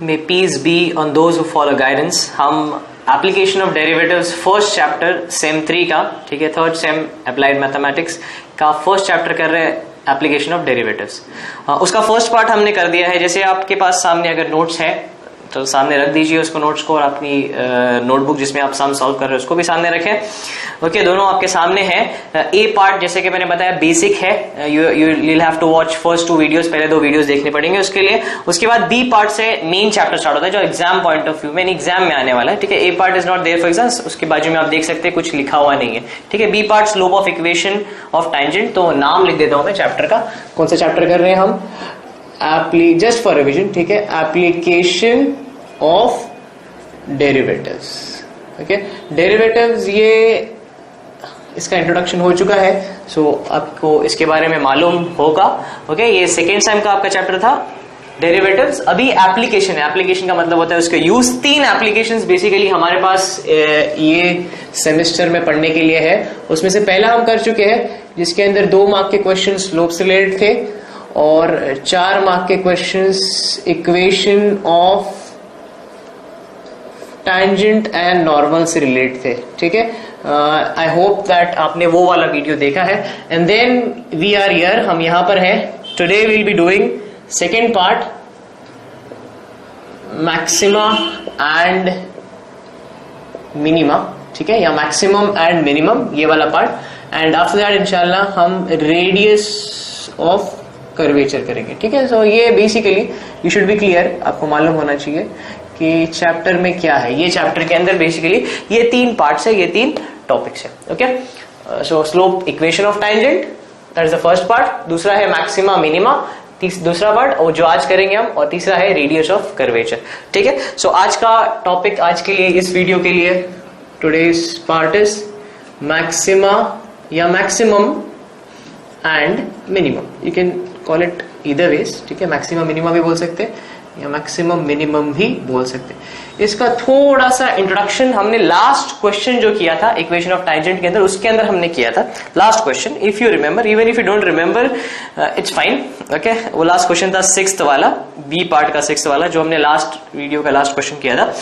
May peace be on those who follow guidance। हम application of derivatives first chapter same 3 का, ठीक है, third same applied mathematics का first chapter कर रहे हैं, एप्लीकेशन ऑफ डेरिवेटिव्स। उसका फर्स्ट पार्ट हमने कर दिया है। जैसे आपके पास सामने अगर नोट्स है तो सामने रख दीजिए उसको, नोट्स को, और अपनी नोटबुक जिसमें आप सम सॉल्व कर रहे हो उसको भी सामने रखें। ओके, दोनों आपके सामने हैं। ए पार्ट जैसे कि मैंने बताया बेसिक है, you'll have to watch first 2 videos, पहले 2 वीडियोस देखने पड़ेंगे उसके लिए। उसके बाद बी पार्ट से मेन चैप्टर स्टार्ट होता है जो एग्जाम पॉइंट ऑफ व्यू में एग्जाम में आने वाला है, ठीक है। A part is not there for exam, उसके बाजू में आप देख सकते हैं कुछ लिखा हुआ नहीं है, ठीक है। B part slope of equation of tangent, तो नाम लिख देता हूं मैं चैप्टर का, कौन सा चैप्टर कर रहे हैं हम, जस्ट फॉर रिविजन, ठीक है, application of derivatives. Okay, derivatives ये इसका इंट्रोडक्शन हो चुका है, सो आपको इसके बारे में मालूम होगा। ओके, ये सेकेंड टाइम का आपका चैप्टर था डेरिवेटिव्स। अभी एप्लीकेशन है, एप्लीकेशन का मतलब होता है उसके यूज। 3 एप्लीकेशंस बेसिकली हमारे पास ये सेमेस्टर में पढ़ने के लिए है। उसमें से पहला हम कर चुके हैं जिसके अंदर 2 मार्क के क्वेश्चन स्लोप से रिलेटेड थे और 4 मार्क के questions equation of tangent and normal से रिलेटेड थे, ठीक है। आई होप दैट आपने वो वाला वीडियो देखा है। And then we are here, हम यहां पर हैं। Today will be doing second part, maxima and minima, ठीक है, या मैक्सिमम एंड मिनिमम, ये वाला पार्ट। एंड आफ्टर दैट इंशाल्लाह हम रेडियस ऑफ कर्वेचर करेंगे, ठीक है। सो ये basically you should be clear, आपको मालूम होना चाहिए कि चैप्टर में क्या है। ये चैप्टर के अंदर बेसिकली ये 3 पार्ट्स है, ये 3 टॉपिक्स है। Okay, so slope equation of tangent, that is the first part. दूसरा है मैक्सिमा मिनिमा, दूसरा पार्ट, और जो आज करेंगे हम, और तीसरा है रेडियस ऑफ कर्वेचर, ठीक है। सो आज का टॉपिक, आज के लिए, इस वीडियो के लिए, टुडेज पार्ट इज मैक्सिमा या maximum and minimum. You can call it either ways, ठीक है। मैक्सिमम मिनिमम भी बोल सकते हैं या मैक्सिमम मिनिमम भी बोल सकते हैं। इसका थोड़ा सा इंट्रोडक्शन हमने लास्ट क्वेश्चन जो किया था इक्वेशन ऑफ टैंजेंट के अंदर, उसके अंदर हमने किया था last question. If you remember, even if you don't remember, it's fine. Okay, वो लास्ट क्वेश्चन था 6th वाला, बी पार्ट का 6th वाला, जो हमने लास्ट वीडियो का लास्ट क्वेश्चन किया था।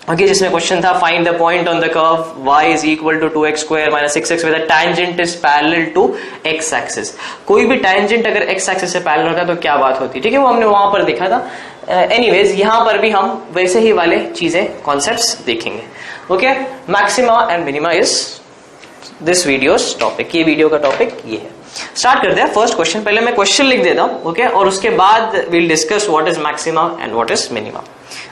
ओके, जिसमें क्वेश्चन था find the point on the curve y is equal to 2x square minus 6x with the tangent is parallel to x axis. कोई भी टैंजेंट अगर x एक्सिस से parallel होता है तो क्या बात होती है, ठीक है, वो हमने वहां पर देखा था। एनीवेज यहां पर भी हम वैसे ही वाले चीजें, कॉन्सेप्ट्स देखेंगे। Okay, maxima and minima is this videos topic, ये वीडियो का टॉपिक ये है। स्टार्ट करते हैं फर्स्ट क्वेश्चन। पहले मैं क्वेश्चन लिख देता हूं, ओके, और उसके बाद will discuss what is maxima and what is minima.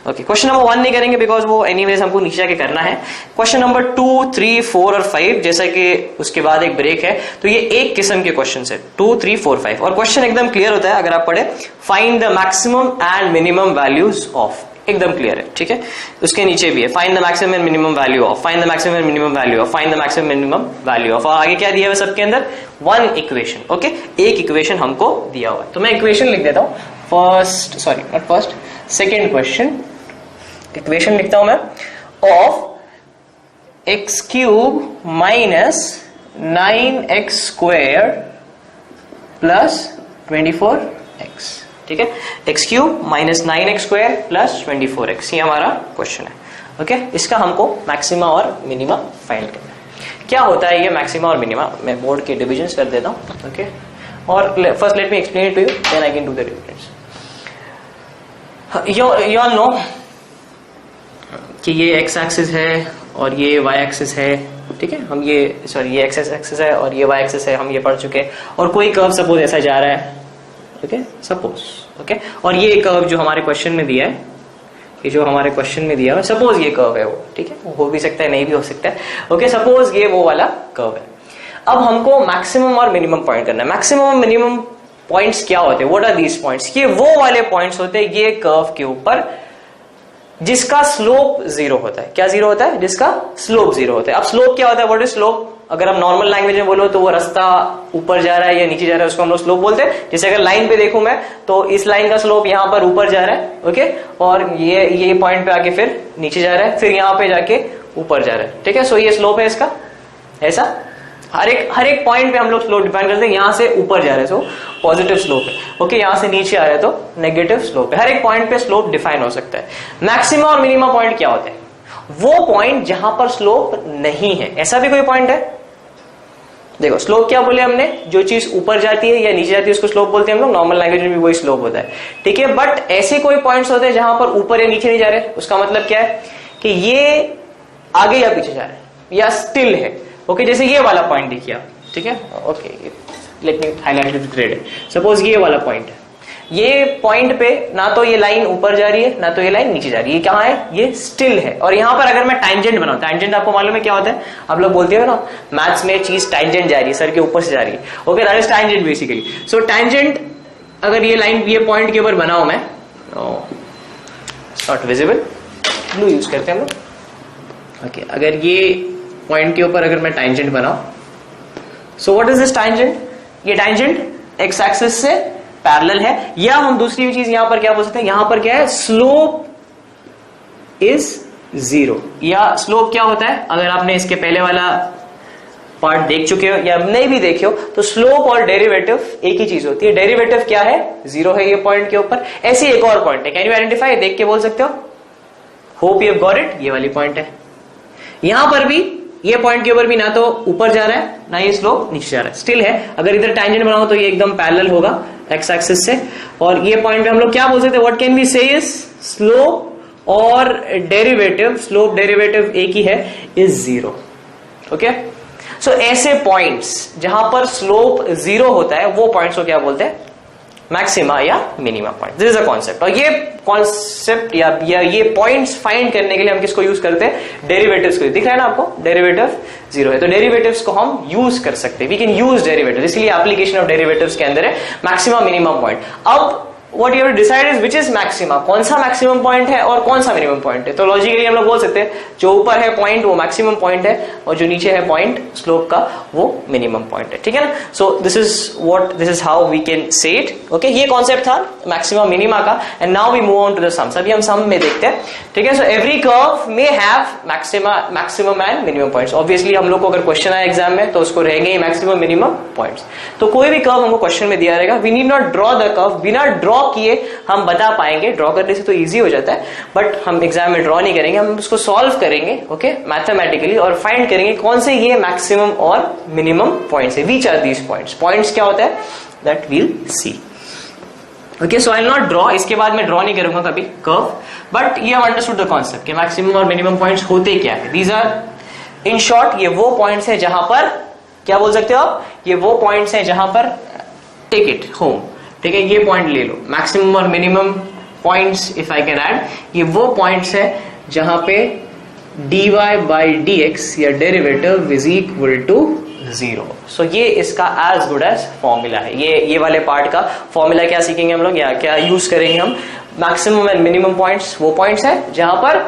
Okay, question number 1 नहीं करेंगे बिकॉज वो एनीवेज हमको नीचे आके करना है। क्वेश्चन नंबर 2, 3, 4 और 5, जैसा कि उसके बाद एक ब्रेक है, तो ये एक किस्म के क्वेश्चन है, 2, 3, 4, 5, और क्वेश्चन एकदम क्लियर होता है अगर आप पढ़े। Find the maximum and minimum values of, एकदम क्लियर है, ठीक है। उसके नीचे भी है find the maximum and minimum value of, find the maximum and minimum value of, find the maximum minimum value of, और आगे क्या दिया हुआ सबके अंदर, 1 इक्वेशन। ओके, एक इक्वेशन हमको दिया हुआ है, तो मैं इक्वेशन लिख देता हूं। First, sorry not first, second question, equation लिखता हूं मैं, of x cube minus 9x square plus 24x, ठीक है। x cube minus 9x square plus 24x, ये हमारा क्वेश्चन है। ओके, इसका हमको मैक्सिमा और मिनिमा फाइंड करना है। क्या होता है ये मैक्सिमा और मिनिमा, मैं बोर्ड के डिविजन्स कर देता हूं। ओके, और first let me explain it to you, then I can do the difference. You all know कि ये x एक्सिस है और ये y एक्सिस है, ठीक है। हम ये, सॉरी, ये x एक्सिस है और ये y एक्सिस है, हम ये पढ़ चुके हैं। और कोई कर्व सपोज ऐसा जा रहा है, ओके, सपोज, ओके, और ये कर्व जो हमारे क्वेश्चन में दिया है, ये जो हमारे क्वेश्चन में दिया है, सपोज ये कर्व है वो, ठीक है, वो हो भी सकता है, नहीं भी हो सकता है। ओके, सपोज ये वो वाला कर्व है। अब हमको मैक्सिमम और मिनिमम पॉइंट करना है। मैक्सिमम और मिनिमम पॉइंट्स क्या होते हैं, व्हाट आर दीज पॉइंट्स, ये वो वाले पॉइंट्स होते हैं ये कर्व के ऊपर जिसका स्लोप 0 होता है। क्या 0 होता है, जिसका स्लोप 0 होता है। अब स्लोप क्या होता है, व्हाट इज स्लोप, अगर हम नॉर्मल लैंग्वेज में बोलो तो वो रास्ता ऊपर जा रहा है या नीचे जा रहा है, उसको हम लोग स्लोप बोलते हैं। जैसे अगर लाइन पे देखूं मैं तो इस लाइन का स्लोप यहाँ पर ऊपर जा रहा है, ओके, और ये पॉइंट पे आके फिर नीचे जा रहा है, फिर यहाँ पे जाके ऊपर जा रहा है, ठीक है। सो ये स्लोप है इसका, ऐसा। हर एक पॉइंट पे हम लोग स्लोप डिफाइन करते हैं, यहां से ऊपर जा रहे तो पॉजिटिव स्लोप है, ओके, यहां से नीचे आ रहे तो नेगेटिव स्लोप है। हर एक पॉइंट पे स्लोप डिफाइन हो सकता है। मैक्सिमा और मिनिमा पॉइंट क्या होते हैं? वो पॉइंट जहां पर स्लोप नहीं है। ऐसा भी कोई पॉइंट है? देखो स्लोप क्या बोले हमने, जो चीज ऊपर जाती है या नीचे जाती है उसको स्लोप बोलते हैं हम लोग, नॉर्मल लैंग्वेज में भी वही स्लोप होता है, ठीक है। बट ऐसे कोई पॉइंट्स होते हैं जहां पर ऊपर या नीचे नहीं जा रहे, उसका मतलब क्या है कि ये आगे या पीछे जा रहे हैं या स्टिल है, ओके। जैसे ये वाला पॉइंट देखिए आप, ठीक है, okay, let me highlight with red. Suppose ये वाला पॉइंट है, ये पॉइंट पे ना तो ये लाइन ऊपर जा रही है ना तो ये लाइन नीचे जा रही है, ये कहां है? ये स्टिल है। और यहां पर अगर मैं टैंजेंट बनाऊं, टैंजेंट आपको मालूम है क्या होता है? आप लोग बोलते हो ना मैथ्स में चीज टैंजेंट जा रही है, सर के ऊपर से जा रही है, okay, that is tangent basically. So tangent, अगर ये लाइन ये पॉइंट के ऊपर बनाऊं मैं, नॉट विजिबल, ब्लू यूज करते हैं हम लोग, ओके। अगर ये पॉइंट के ऊपर अगर मैं टैंजेंट बनाऊं, so what is this tangent? ये टैंजेंट एक्स एक्सिस से पैरेलल है, या हम दूसरी भी चीज यहां पर क्या बोल सकते हैं, यहां पर क्या है? Slope is 0। या स्लोप क्या होता है, अगर आपने इसके पहले वाला पार्ट देख चुके हो या नहीं भी देखे हो, तो स्लोप और डेरिवेटिव एक ही चीज होती है। डेरिवेटिव क्या है? 0 है ये पॉइंट के ऊपर। ऐसी एक और पॉइंट है, कैन यू आइडेंटिफाई? देख के बोल सकते हो? Hope you have got it. ये वाली पॉइंट है, यहां पर भी ये पॉइंट के ऊपर भी ना तो ऊपर जा रहा है ना ये स्लोप नीचे जा रहा है, स्टिल है। अगर इधर टैंजेंट बनाओ तो ये एकदम पैरेलल होगा एक्स एक्सिस से। और ये पॉइंट पे हम लोग क्या बोल सकते हैं? व्हाट कैन वी से इज स्लोप और डेरिवेटिव, स्लोप डेरिवेटिव एक ही है, इज 0, ओके। सो ऐसे पॉइंट्स जहां पर स्लोप 0 होता है वो पॉइंट्स को क्या बोलते हैं? मैक्सिमा या minima point. This is a concept. और ये कॉन्सेप्ट या ये पॉइंट्स फाइंड करने के लिए हम किसको यूज करते हैं? डेरिवेटिव्स को। दिख रहा है ना आपको, डेरिवेटिव 0 है तो डेरिवेटिव्स को हम यूज कर सकते हैं, वी कैन यूज डेरिवेटिव, इसलिए एप्लीकेशन ऑफ डेरिवेटिव्स के अंदर है मैक्सिमा मिनिमम पॉइंट। अब what you have to decide is which is maxima, कौन सा मैक्सिमम पॉइंट है और कौन सा मिनिमम पॉइंट है। तो लॉजिकली हम लोग बोल सकते हैं जो ऊपर है पॉइंट वो मैक्सिमम पॉइंट है और जो नीचे है पॉइंट स्लोप का वो मिनिमम पॉइंट है, ठीक है ना। So this is how we can say it, okay. ये कॉन्सेप्ट था मैक्सिमा मिनिमा का। And now we move on to the sums. अभी हम सम में देखते हैं, ठीक है। So every curve may have maximum and minimum points. Obviously हम लोग को अगर क्वेश्चन आया एग्जाम में तो उसको रहेंगे मैक्सिमम मिनिमम पॉइंट्स। तो कोई भी कर्व हमको क्वेश्चन में दिया रहेगा, we need not draw the curve, बिना ड्रॉ किए हम बता पाएंगे। ड्रॉ करने से तो इजी हो जाता है बट हम एग्जाम में ड्रॉ नहीं करेंगे, हम उसको सॉल्व करेंगे, ओके, मैथमेटिकली, और फाइंड करेंगे कौन से ये मैक्सिमम और मिनिमम पॉइंट्स है। Which are these points? Points क्या होता है that we'll see, okay. So I will not draw, इसके बाद मैं ड्रॉ नहीं करूंगा कभी curve, but you have understood the concept कि मैक्सिमम और मिनिमम पॉइंट्स होते क्या है। दीज आर इन शॉर्ट ये वो पॉइंट्स है जहां पर क्या बोल सकते हो आप, ये वो पॉइंट्स है जहां पर टेक इट होम, ठीक है। ये पॉइंट ले लो, मैक्सिमम और minimum points if I can add, ये वो पॉइंट्स है जहां पे dy by dx या डेरिवेटिव इज इक्वल टू 0। सो ये इसका एज गुड एज फॉर्मूला है। ये वाले पार्ट का फॉर्मूला क्या सीखेंगे हम लोग या क्या यूज करेंगे हम? मैक्सिमम एंड मिनिमम पॉइंट्स वो पॉइंट्स है जहां पर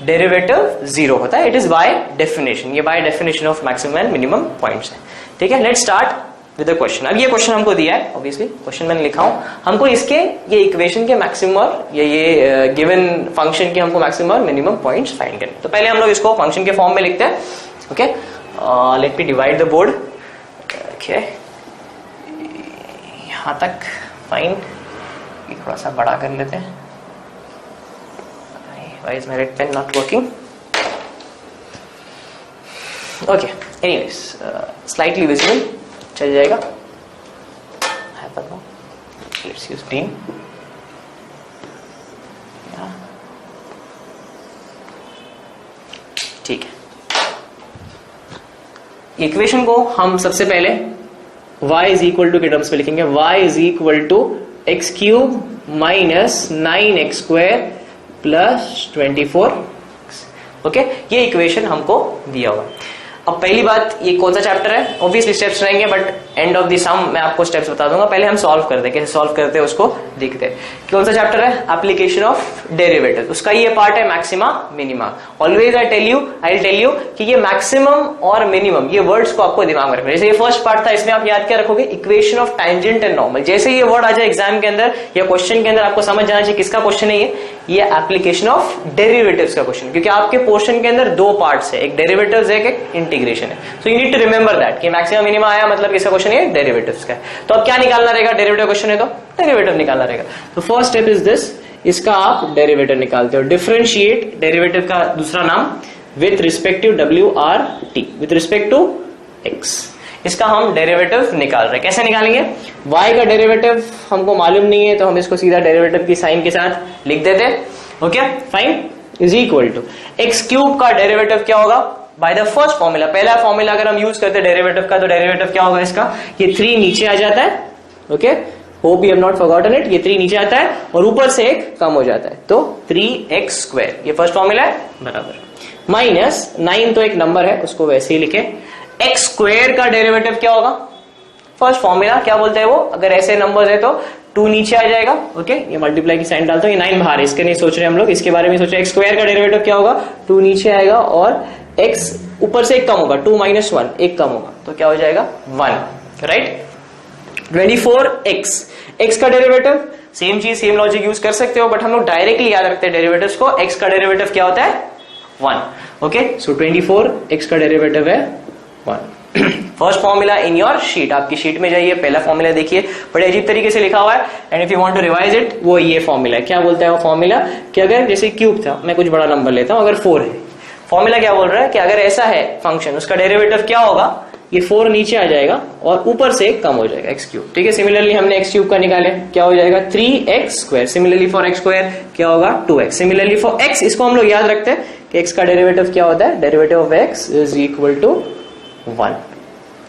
डेरिवेटिव 0 होता है। इट इज बाय डेफिनेशन, ये by definition of maximum and minimum points है, ठीक है। Let's start with the question. अब ये क्वेश्चन हमको दिया है, ऑब्वियसली क्वेश्चन मैंने लिखा हूं, हमको इसके ये इक्वेशन के मैक्सिमम और ये गिवन फंक्शन के हमको मैक्सिमम और मिनिमम पॉइंट्स फाइंड करने। तो पहले हम लोग इसको फंक्शन के फॉर्म में लिखते हैं, okay. Let me divide the board, okay, यहां तक फाइन, थोड़ा सा बड़ा कर लेते हैं। Why is my red pen not working? Okay, anyways, slightly visible चल जाएगा। Let's use green. ठीक है, इक्वेशन को हम सबसे पहले y इज इक्वल टू के टर्म्स में लिखेंगे। y is equal to x cube minus 9x square plus 24, okay. ये इक्वेशन हमको दिया हुआ। अब पहली बात, ये कौन सा चैप्टर है? ऑब्वियसली स्टेप्स रहेंगे बट एंड ऑफ द सम मैं आपको स्टेप्स बता दूंगा, पहले हम सॉल्व करते हैं, कैसे सॉल्व करते हैं उसको देखते हैं। कौन सा चैप्टर है? एप्लीकेशन ऑफ डेरिवेटिव, उसका ये पार्ट है maxima minima. Always I tell you कि ये मैक्सिमम और मिनिमम ये वर्ड्स को आपको दिमाग में रखना। जैसे ये फर्स्ट पार्ट था, इसमें आप याद क्या रखोगे? Equation of tangent and normal. जैसे ये वर्ड आ जाए एग्जाम के अंदर या क्वेश्चन के अंदर, आपको समझ जाना चाहिए किसका क्वेश्चन है ये एप्लीकेशन ऑफ डेरिवेटिव्स का क्वेश्चन, क्योंकि आपके पोर्शन के अंदर दो पार्ट्स है, एक डेरिवेटिव्स है, एक इंटीग्रेशन है। So you need to remember that कि मैक्सिमम मिनिमम आया मतलब किसका क्वेश्चन है? डेरिवेटिव्स का। तो अब क्या निकालना रहेगा? डेरिवेटिव क्वेश्चन है तो डेरिवेटिव निकालना रहेगा। तो फर्स्ट स्टेप इज दिस, इसका आप डेरिवेटिव निकालते हो। डिफरेंशिएट डेरिवेटिव का दूसरा नाम with respective WRT, with respect to x, इसका हम डेरिवेटिव निकाल रहे हैं। कैसे निकालेंगे? y का डेरिवेटिव हमको मालूम नहीं है तो हम इसको सीधा डेरिवेटिव की साइन के साथ लिख देते हैं। Okay fine, is equal to x cube का डेरिवेटिव क्या होगा? बाय द फर्स्ट फॉर्मूला, पहला फॉर्मूला अगर हम यूज करते हैं डेरिवेटिव का, तो डेरिवेटिव क्या होगा इसका? ये 3 नीचे आ जाता है। Okay, hope you have not forgotten it. ये 3 नीचे आता है और ऊपर से एक कम हो जाता है, तो 3x², ये फर्स्ट फॉर्मूला है, बराबर माइनस 9 तो एक नंबर है उसको वैसे ही लिखे। x² का डेरिवेटिव क्या होगा? फर्स्ट फॉर्मूला क्या बोलते हैं वो? अगर ऐसे नंबर्स है तो 2 नीचे आ जाएगा। ओके, ये मल्टीप्लाई की साइन डालता हूं, ये 9 बाहर, इसके नहीं सोच रहे हम लोग, इसके बारे में सोच रहे। x² का डेरिवेटिव क्या होगा? 2 नीचे आएगा और x ऊपर से एक कम होगा, 2 - 1 एक कम होगा, तो क्या हो जाएगा? 1, राइट। 24x, x का डेरिवेटिव सेम चीज, सेम लॉजिक यूज कर सकते हो, बट हम लोग डायरेक्टली याद रखते हैं डेरिवेटिव्स को। x का डेरिवेटिव क्या होता है? 1। ओके, सो 24x का डेरिवेटिव है 1। First formula in your sheet, आपकी शीट में जाइए, पहला फॉर्मूला देखिए, बड़े अजीब तरीके से लिखा हुआ है, and if you want to revise it, वो ये फॉर्मूला है। क्या बोलता है वो फॉर्मूला? कि अगर जैसे क्यूब था, मैं कुछ बड़ा नंबर लेता हूं, अगर 4 है, फॉर्मूला क्या बोल रहा है कि अगर ऐसा है फंक्शन, उसका डेरिवेटिव क्या होगा? ये 4 नीचे आ जाएगा और ऊपर से कम हो जाएगा, x³। ठीक है, सिमिलरली हमने x³ का निकाले, क्या हो जाएगा? 3x²। सिमिलरली फॉर x² क्या होगा? 2x। सिमिलरली फॉर x, इसको हम लोग याद रखते हैं कि x का डेरिवेटिव क्या होता है? Derivative of x is equal to 1।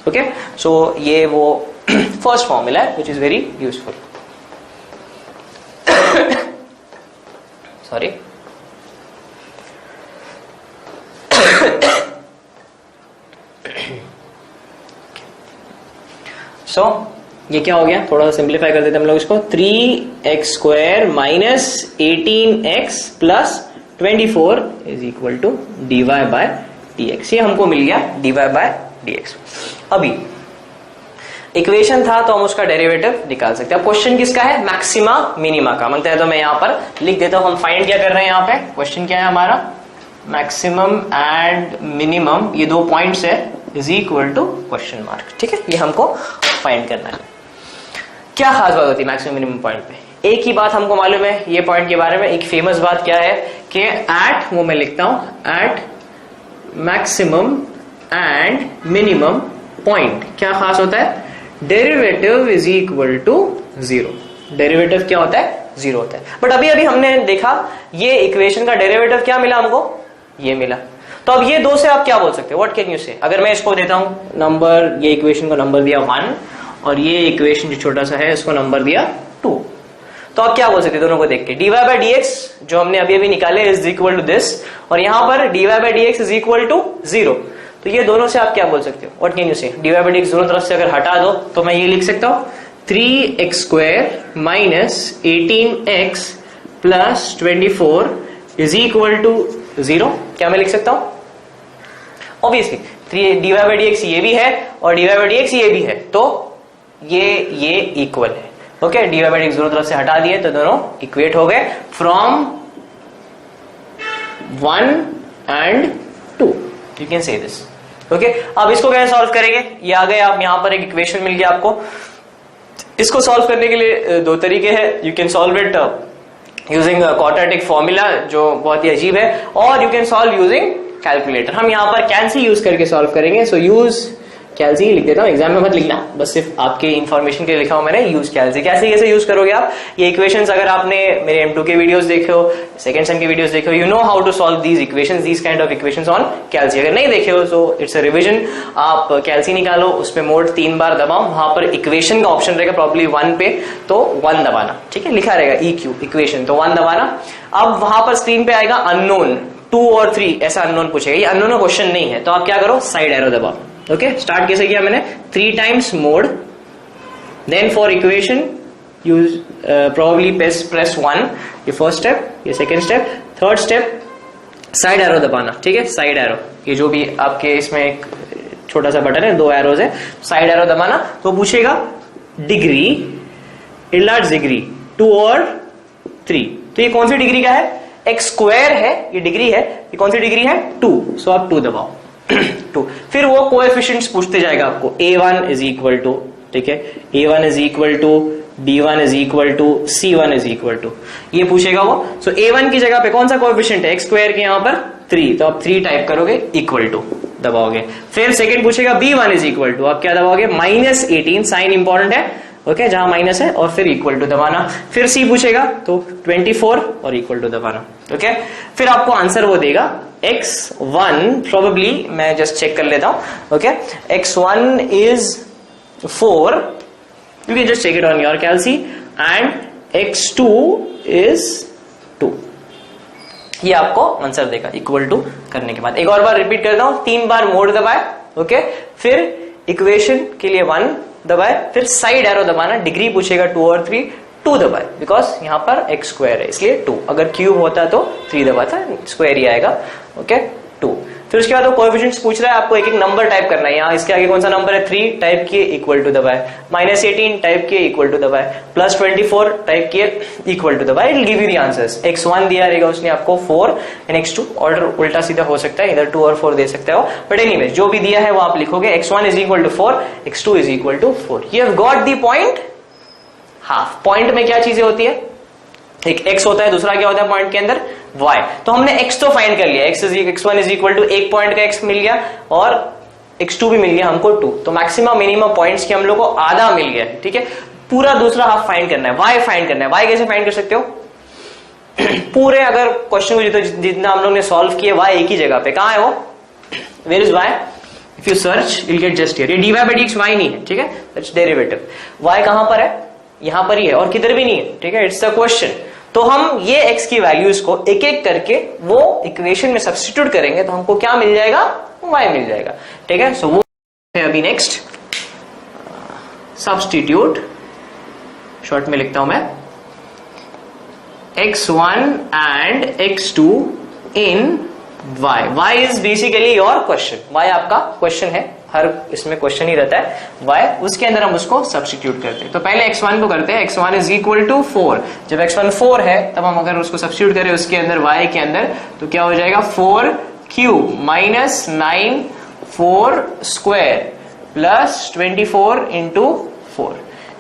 Okay, so ये वो फर्स्ट फॉर्मूला है which is very useful. Sorry, so ये क्या हो गया? थोड़ा सा सिंप्लीफाई कर देते हम लोग इसको। 3x² minus 18x plus 24 is equal to dy/dx। ये हमको मिल गया dy/dx। अभी इक्वेशन था तो हम उसका डेरिवेटिव निकाल सकते हैं। अब क्वेश्चन किसका है? मैक्सिमा मिनिमा का मांगता है, तो मैं यहां पर लिख देता हूं। हम फाइंड क्या कर रहे हैं यहाँ पे? क्वेश्चन क्या है हमारा? मैक्सिमम एंड मिनिमम, ये 2 पॉइंट्स है, is equal to question mark. ठीक है, ये हमको फाइंड करना है। क्या खास बात होती है मैक्सिमम मिनिमम पॉइंट पे? एक ही बात हमको मालूम है ये पॉइंट के बारे में। एक फेमस बात क्या है कि एट, वो मैं लिखता हूं, at maximum and minimum point क्या खास होता है? Derivative is equal to 0। Derivative क्या होता है? 0 होता है। बट अभी अभी हमने देखा ये इक्वेशन का डेरिवेटिव क्या मिला हमको? ये मिला। तो अब ये 2 से आप क्या बोल सकते हो? व्हाट कैन यू से? अगर मैं इसको देता हूं नंबर, ये इक्वेशन को नंबर दिया 1 और ये इक्वेशन जो छोटा सा है इसको नंबर दिया 2, तो आप क्या बोल सकते हैं दोनों को देख के? dy/dx जो हमने अभी अभी निकाले इज इक्वल टू दिस, और यहां पर dy/dx इज इक्वल टू 0। तो ये दोनों से आप क्या बोल सकते हो? व्हाट कैन यू से? dy/dx दोनों तरफ से अगर हटा दो तो मैं ये लिख सकता हूं 3x² minus 18x plus 24 is equal to 0। क्या मैं लिख सकता हूं? ऑब्वियसली dy/dx ये भी है और dy/dx ये भी है, तो ये इक्वल है। ओके, dy/dx दोनों तरफ से हटा दिए तो दोनों इक्वेट हो गए from 1 and 2। You can say this. Okay, अब इसको कैसे सॉल्व करेंगे? ये आ गए, आप यहां पर एक इक्वेशन मिल गया आपको। इसको सॉल्व करने के लिए 2 तरीके हैं। You can solve it using quadratic formula जो बहुत ही अजीब है, और you can solve using calculator. हम यहां पर कैलसी यूज करके सॉल्व करेंगे। सो यूज कैलसी लिख देता हूं, एग्जाम में मत लिखना, बस सिर्फ आपके इन्फॉर्मेशन के लिए लिखा हूं मैंने, यूज कैलसी। कैसे यूज करोगे आप ये इक्वेशंस? अगर आपने मेरे M2 के वीडियोस देखे हो, सेकंड सेम के वीडियोस देखे हो, you know how to solve these equations, these kind of equations on calci. अगर नहीं देखे हो तो इट्स अ रिवीजन। आप कैलसी निकालो, उसमें मोड 3 बार दबाओ, वहां पर इक्वेशन का ऑप्शन रहेगा प्रॉब्ली 1 पे, तो 1 दबाना। ठीक है, लिखा रहेगा EQ इक्वेशन, तो 1 दबाना। अब वहां पर स्क्रीन पे आएगा अननोन 2 और 3, ऐसा अननोन पूछेगा। ये अननोन क्वेश्चन नहीं है, तो आप क्या करो? साइड एरो दबाओ। ओके, स्टार्ट कैसे किया मैंने, 3 times mode, then for equation use probably press 1, ये फर्स्ट स्टेप, ये second step, third step side arrow दबाना, ठीक है, साइड एरो, ये जो भी आपके इसमें एक छोटा सा बटन है, 2 एरोज है, साइड एरो दबाना, तो पूछेगा डिग्री, लार्ज डिग्री 2 और 3, तो ये कौन सी डिग्री का है, एक्स स्क्वायर है, ये डिग्री है, ये कौन सी डिग्री है 2, सो आप 2 दबाओ 2, फिर वो कोएफिशिएंट्स पूछते जाएगा आपको, a1 इज इक्वल टू, ठीक है, a1 is equal to b1 is equal to c1 is equal to, ये पूछेगा वो। सो a1 की जगह पे कौन सा कोएफिशिएंट है, एक्स स्क्वायर के यहाँ पर 3, तो आप 3 टाइप करोगे, इक्वल टू दबाओगे। फिर सेकंड पूछेगा b1 इज इक्वल टू, आप क्या दबाओगे, -18, साइन इंपॉर्टेंट है, ओके, जहां माइनस है, और फिर इक्वल टू दबाना। फिर c पूछेगा तो 24 और इक्वल टू दबाना, ओके। फिर आपको आंसर वो देगा x1, प्रोबेबली मैं जस्ट चेक कर लेता हूं, okay, x1 is 4, you can just check it on your calc, and x2 is 2, ये आपको आंसर देगा इक्वल टू करने के बाद। एक और बार रिपीट करता हूं, 3 बार मोड दबाए, ओके, फिर इक्वेशन के लिए 1 दबाए, फिर साइड एरो दबाना, डिग्री पूछेगा 2 और 3, 2 दबाए, बिकॉज यहां पर एक्स स्क्वायर है इसलिए 2, अगर क्यूब होता तो 3 दबाता, स्क्वायर ही आएगा, ओके, 2। फिर उसके बाद वो कोएफिशिएंट्स पूछ रहा है, आपको एक एक नंबर टाइप करना है, यहाँ इसके आगे कौन सा नंबर है, 3 टाइप किए, इक्वल टू दबाए, -18 टाइप किए, इक्वल टू दबाए, +24 टाइप किए, इक्वल टू दबाए, it will give you the answers. x1 दिया रहेगा उसने आपको 4 एंड x2, ऑर्डर उल्टा सीधा हो सकता है, इधर 2 और 4 दे सकते हो, बट एनीवे जो भी दिया है वो आप लिखोगे, x1 is equal to 4, x2 is equal to 4, you have got the point. Half point में क्या चीजें होती है, एक x होता है, दूसरा क्या होता है पॉइंट के अंदर, y, तो हमने x तो फाइंड कर लिया, x1 is equal to 1 point का x मिल गया और x2 भी मिल गया हमको 2, तो मैक्सिमम मिनिमम पॉइंट्स के हम लोग को आधा मिल गया, ठीक है। पूरा दूसरा हाफ फाइंड करना है, y फाइंड करना है, y कैसे फाइंड कर सकते हो पूरे अगर क्वेश्चन को जितना हम लोग ने सॉल्व किया, y एक ही जगह पे, कहां है वो, where is y, if you search you will get just here, ये dy by dx y नहीं है, ठीक है, दैट्स डेरिवेटिव, y कहां पर है, यहां पर ही है और किधर भी नहीं है, ठीक है, इट्स अ क्वेश्चन। तो हम ये x की वैल्यूज को एक एक करके वो इक्वेशन में सब्स्टिट्यूट करेंगे तो हमको क्या मिल जाएगा, y मिल जाएगा, ठीक है। सो वो है अभी नेक्स्ट, सब्स्टिट्यूट, शॉर्ट में लिखता हूं मैं, x1 and x2 in y is basically your question, y आपका क्वेश्चन है, हर इसमें क्वेश्चन ही रहता है, y, उसके अंदर हम उसको सब्स्टिट्यूट करते हैं। तो पहले x1 को करते हैं, x1 इज इक्वल टू 4, जब x1 4 है तब हम अगर उसको सब्स्टिट्यूट करें उसके अंदर y के अंदर, तो क्या हो जाएगा, 4 cube minus 9 4 square plus 24 into 4,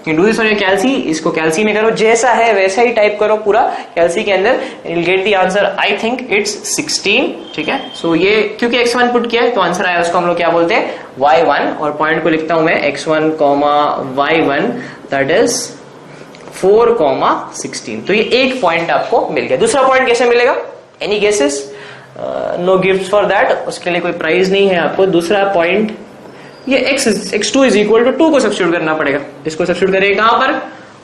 you do this on your calci, इसको कैल्सी में करो, जैसा है वैसा ही टाइप करो पूरा कैल्सी के अंदर, you will get the answer, I think it's 16, ठीक है। सो ये क्योंकि x1 पुट किया है तो आंसर आया, उसको हम लोग क्या बोलते हैं, y1, और पॉइंट को लिखता हूं मैं x1, y1, दैट इज 4, 16, तो ये एक पॉइंट आपको मिल गया। दूसरा पॉइंट कैसे मिलेगा, any guesses, no gift for that, उसके लिए कोई प्राइज नहीं है आपको। दूसरा पॉइंट, ये x2 इज इक्वल टू 2 को सब्स्टिट्यूट करना पड़ेगा, इसको सब्स्टिट्यूट करेंगे कहां पर,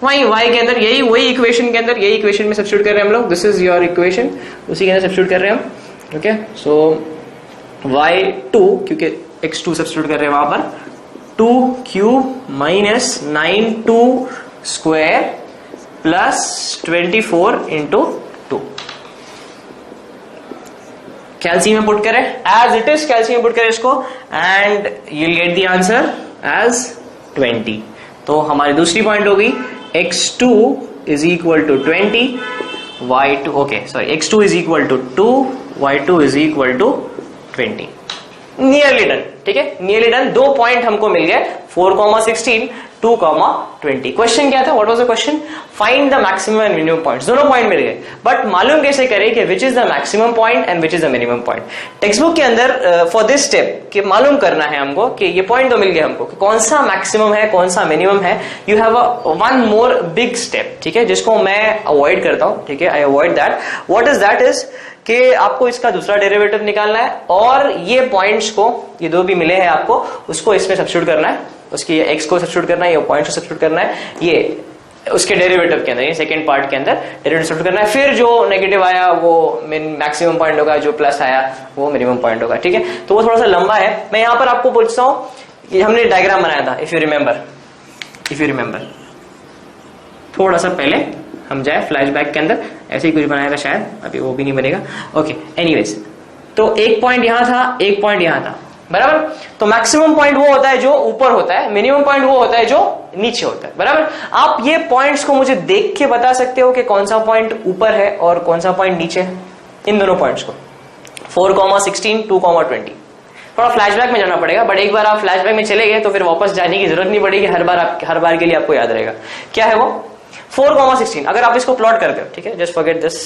वही y के अंदर, यही वही इक्वेशन के अंदर, यही इक्वेशन में सब्स्टिट्यूट कर रहे हैं हम लोग, दिस इज योर इक्वेशन, उसी के अंदर सब्स्टिट्यूट कर रहे हैं हम, ओके। सो y2, क्योंकि x2 सब्स्टिट्यूट कर रहे हैं वहां पर, 2 cube minus 9 2 square plus 24 into 2, कैल्सी में पुट करें एज इट इज, कैल्सी में पुट करें इसको, and you will get the answer as 20। तो हमारी दूसरी पॉइंट होगी x2 is equal to 20, y2, okay sorry, x2 is equal to 2, y2 is equal to 20, nearly done, ठीक है, नियरली डन। 2 पॉइंट हमको मिल गए, 4, 16, 2, 20। क्वेश्चन क्या था, what was the question, find the maximum and minimum points, दोनों point मिल गए, but मालूम कैसे करें कि which is the maximum point and which is the minimum point. Text book के अंदर फॉर दिस स्टेप कि मालूम करना है हमको कि ये पॉइंट तो मिल गया हमको कि कौन सा मैक्सिमम है कौन सा मिनिमम है, you have one more big step, ठीक है, जिसको मैं अवॉइड करता हूं, ठीक है, I avoid that. What is that is कि आपको इसका दूसरा डेरिवेटिव निकालना है और ये पॉइंट्स को, ये दो भी मिले हैं आपको, उसको इसमें सब्स्टिट्यूट करना है, उसकी x को सब्स्टिट्यूट करना है, ये पॉइंट को सब्स्टिट्यूट करना है, ये उसके डेरिवेटिव के अंदर, ये सेकंड पार्ट के अंदर डेरिवेटिव सब्स्टिट्यूट करना है। फिर जो नेगेटिव आया वो मैक्सिमम पॉइंट होगा, जो प्लस आया वो मिनिमम पॉइंट होगा। ठीक है, तो वो थोड़ा सा लंबा है। मैं यहाँ पर आपको पूछता हूँ, ये हमने डायग्राम बनाया था, इफ यू रिमेंबर थोड़ा सा पहले हम जाए फ्लैशबैक के अंदर, ऐसे ही कुछ बनाया था शायद, अभी वो भी नहीं बनेगा। ओके, एनीवेज, तो एक पॉइंट यहां था, एक पॉइंट यहां था, बराबर। तो मैक्सिमम पॉइंट वो होता है जो ऊपर होता है, मिनिमम पॉइंट वो होता है जो नीचे होता है, बराबर। आप ये पॉइंट्स को मुझे देख के बता सकते हो कि कौन सा पॉइंट ऊपर है और कौन सा पॉइंट नीचे है, इन दोनों पॉइंट्स को, 4,16, 2,20। थोड़ा फ्लैशबैक में जाना पड़ेगा, बट एक बार आप फ्लैशबैक में चले गए तो फिर वापस जाने की जरूरत नहीं पड़ेगी, हर बार के लिए आपको याद रहेगा। क्या है वो 4,16। अगर आप इसको प्लॉट करते हो, ठीक है, just forget this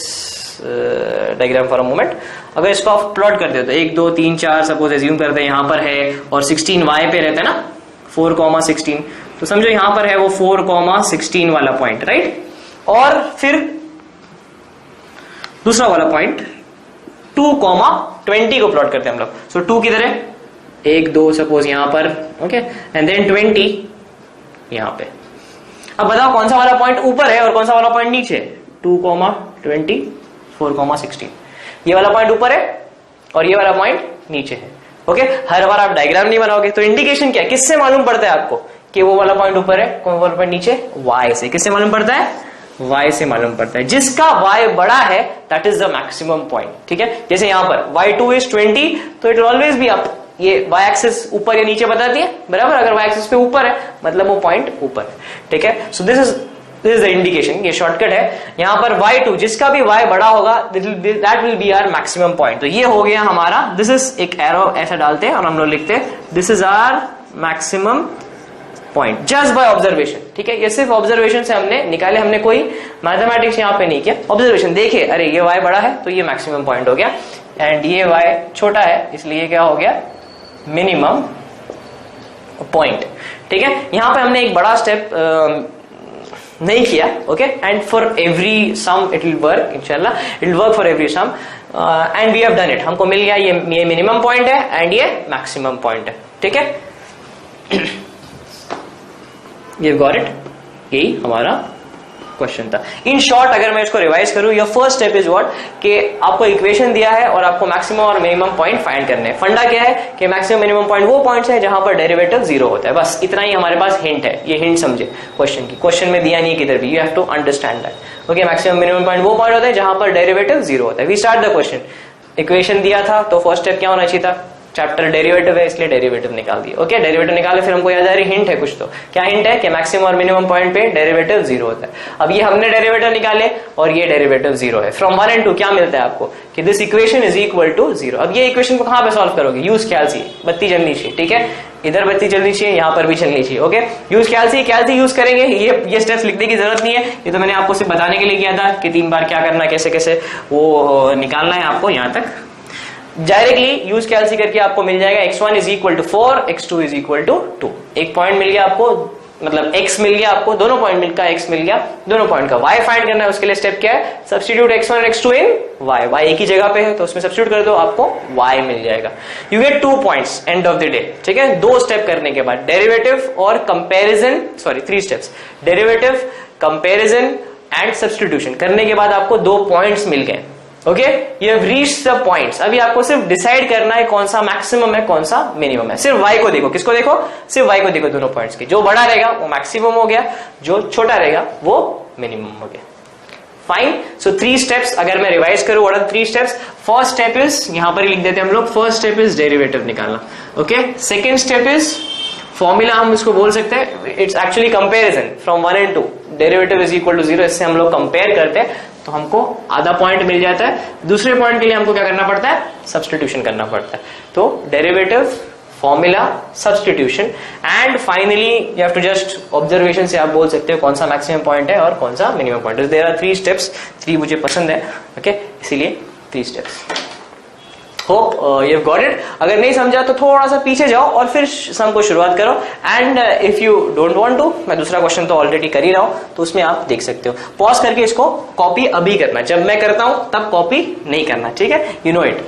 diagram for a moment, अगर इसको आप प्लॉट करते हो तो 1 2 3 4 सपोज एज्यूम करते हैं, यहां पर है और 16 वाई पे रहता है ना, 4,16, तो समझो यहां पर है वो 4,16 वाला पॉइंट, राइट। और फिर दूसरा वाला पॉइंट 2,20 को प्लॉट करते हैं हम लोग। सो 2 किधर है, 1 2 सपोज यहां पर, ओके, एंड देन 20 यहां पे। अब बताओ कौन सा वाला पॉइंट ऊपर है और कौन सा वाला पॉइंट नीचे है, 2,20, 4,16। ये वाला पॉइंट ऊपर है और ये वाला पॉइंट नीचे है, ओके। हर बार आप डायग्राम नहीं बनाओगे तो इंडिकेशन क्या है, किससे मालूम पड़ता है आपको कि वो वाला पॉइंट ऊपर है, कौन वाला पॉइंट नीचे, वाई से। किससे मालूम पड़ता है, वाई से मालूम पड़ता है। जिसका वाई बड़ा है that is the maximum point, ठीक है। जैसे यहां पर y2 इज 20, तो इट ऑलवेज बी अप, ये y एक्सिस ऊपर या नीचे बताती है, बराबर। अगर y एक्सिस पे ऊपर है मतलब वो पॉइंट ऊपर है, ठीक है। So this is the indication, ये शॉर्टकट है। यहां पर y2, जिसका भी y बड़ा होगा that will be our maximum point. तो ये हो गया हमारा, दिस इज एक एरो ऐसा डालते हैं और हम लोग लिखते हैं this is our maximum point just by observation, ठीक है। ये सिर्फ ऑब्जर्वेशन से हमने निकाले, हमने कोई मैथमेटिक्स यहां पे नहीं किया, ऑब्जर्वेशन देखे, अरे ये y बड़ा है तो ये मैक्सिमम पॉइंट हो गया, एंड ये y छोटा है इसलिए क्या हो गया, मिनिमम पॉइंट, ठीक है। यहां पे हमने एक बड़ा स्टेप नहीं किया, okay. And for every sum it will work, इंशाल्लाह it will work for every sum, and we have done it. हमको मिल गया ये मिनिमम पॉइंट है एंड ये मैक्सिमम पॉइंट है, ठीक है। ये गॉट इट, यही हमारा क्वेश्चन था। इन शॉर्ट अगर मैं इसको रिवाइज करूं, your first step is what, कि आपको इक्वेशन दिया है और आपको मैक्सिमम और मिनिमम पॉइंट फाइंड करने हैं। फंडा क्या है कि मैक्सिमम मिनिमम पॉइंट वो पॉइंट्स है जहां पर डेरिवेटिव 0 होता है, बस इतना ही हमारे पास हिंट है। ये हिंट समझे क्वेश्चन की, क्वेश्चन में दिया नहीं है किधर भी, you have to understand that, okay. Maximum minimum point वो पॉइंट होता है जहां पर डेरिवेटिव 0 होता है। We start the question, equation दिया था तो फर्स्ट स्टेप क्या होना चाहिए था, चैप्टर डेरिवेटिव है इसलिए डेरिवेटिव निकाल दिए, ओके। डेरिवेटिव निकाले, फिर हमको याद आ रही हिंट है कुछ, तो क्या हिंट है कि मैक्सिमम और मिनिमम पॉइंट पे डेरिवेटिव 0 होता है। अब ये हमने डेरिवेटिव निकाले और ये डेरिवेटिव 0 है। फ्रॉम 1 and 2 क्या मिलता है आपको कि this equation is equal to 0। अब ये इक्वेशन को कहां पे सॉल्व करोगे, यूज कैलसी, बत्ती जलनी चाहिए, ठीक है। इधर बत्ती जलनी चाहिए, यहां पर भी चलनी चाहिए, ओके। यूज कैलसी यूज करेंगे, ये स्टेप्स लिखने की जरूरत नहीं है, ये तो मैंने आपको सिर्फ बताने के लिए किया था कि 3 बार क्या करना, कैसे कैसे वो निकालना है आपको। यहां तक डायरेक्टली यूज कैलसी करके आपको मिल जाएगा x1 is equal to 4, x2 is equal to 2। एक पॉइंट मिल गया आपको, मतलब x मिल गया आपको, दोनों पॉइंट मिलकर x मिल गया, दोनों पॉइंट का y फाइंड करना है। उसके लिए स्टेप क्या है, सब्स्टिट्यूट x1 और x2 इन y एक ही जगह पे है तो उसमें सब्स्टिट्यूट कर दो, आपको y मिल जाएगा। You get 2 points end of the day, ठीक है। 2 स्टेप करने के बाद डेरिवेटिव और comparison, sorry 3 steps, derivative, comparison and substitution करने के बाद आपको 2 पॉइंट्स मिल गए, okay. You have reached the points. अभी आपको सिर्फ डिसाइड करना है कौन सा मैक्सिमम है कौन सा मिनिमम है। सिर्फ y को देखो, किसको देखो, सिर्फ y को देखो, दोनों पॉइंट्स की। जो बड़ा रहेगा वो मैक्सिमम हो गया, जो छोटा रहेगा वो मिनिमम हो गया, फाइन। सो 3 स्टेप्स अगर मैं रिवाइज करूं, what are 3 steps. First step is, यहां पर ही लिख देते हैं हम लोग, फर्स्ट स्टेप इज डेरिवेटिव निकालना, okay. Second step is formula, हम इसको बोल सकते हैं, it's actually comparison from 1 and 2, derivative is equal to 0, इससे हम लोग कंपेयर करते हैं तो हमको आधा पॉइंट मिल जाता है। दूसरे पॉइंट के लिए हमको क्या करना पड़ता है, सब्स्टिट्यूशन करना पड़ता है। तो derivative, formula, substitution and finally you have to just observation से आप बोल सकते हो कौन सा मैक्सिमम पॉइंट है और कौन सा मिनिमम पॉइंट है। देयर आर 3 स्टेप्स, 3 मुझे पसंद है, ओके, इसीलिए 3 steps. Hope you have got it. अगर नहीं समझा तो थोड़ा सा पीछे जाओ और फिर सम को शुरुआत करो। And if you don't want to, मैं दूसरा क्वेश्चन तो ऑलरेडी कर ही रहा हूं तो उसमें आप देख सकते हो। पॉज करके इसको कॉपी अभी करना, जब मैं करता हूं तब कॉपी नहीं करना, ठीक है। You know it.